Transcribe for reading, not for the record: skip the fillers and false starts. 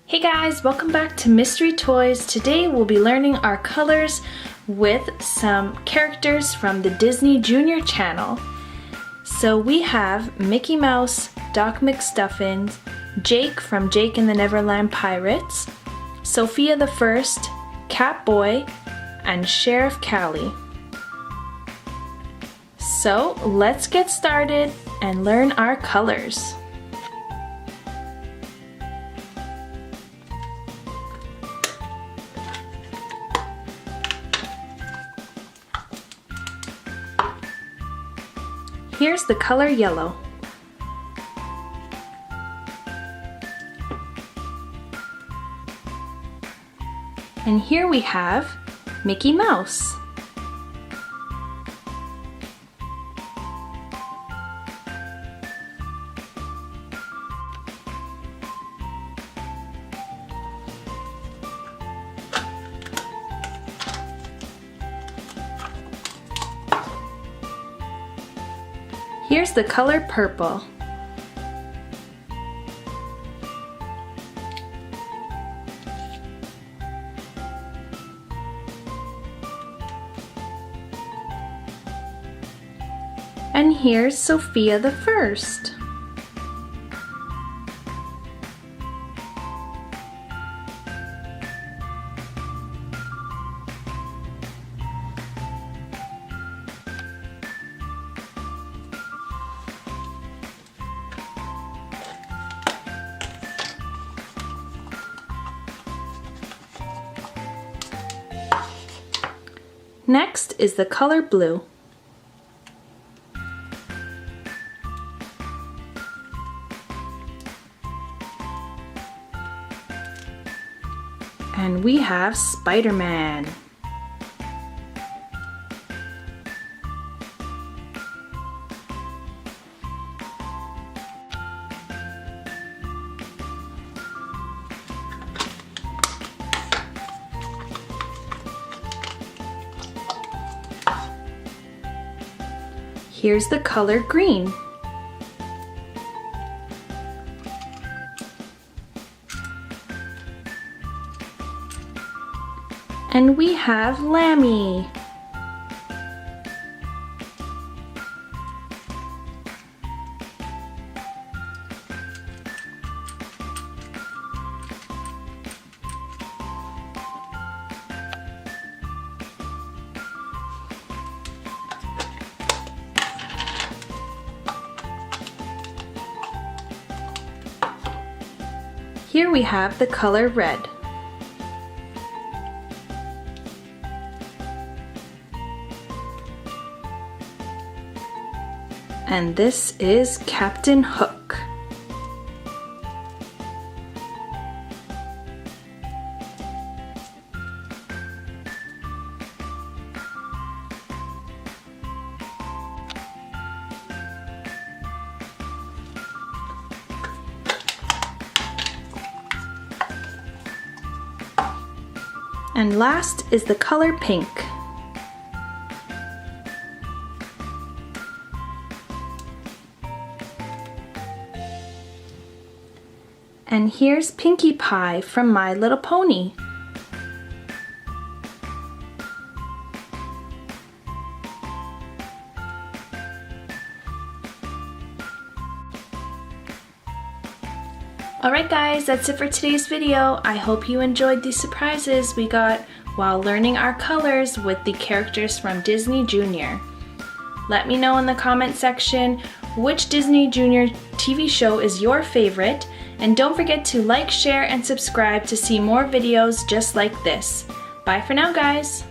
Hey guys, welcome back to Mystery Toys. Today we'll be learning our colors with some characters from the Disney Junior channel. So we have Mickey Mouse, Doc McStuffins, Jake from Jake and the Neverland Pirates, Sofia the First, Catboy, and Sheriff Callie. So let's get started and learn our colors. Here's the color yellow. And here we have Mickey Mouse. Here's the color purple. And here's Sofia the First. Next is the color blue. And we have Spider-Man. Here's the color green. And we have Lammy. Here we have the color red. And this is Captain Hook. And last is the color pink. And here's Pinkie Pie from My Little Pony. Alright guys, that's it for today's video. I hope you enjoyed these surprises we got while learning our colors with the characters from Disney Junior. Let me know in the comment section which Disney Junior TV show is your favorite, and don't forget to like, share, and subscribe to see more videos just like this. Bye for now, guys!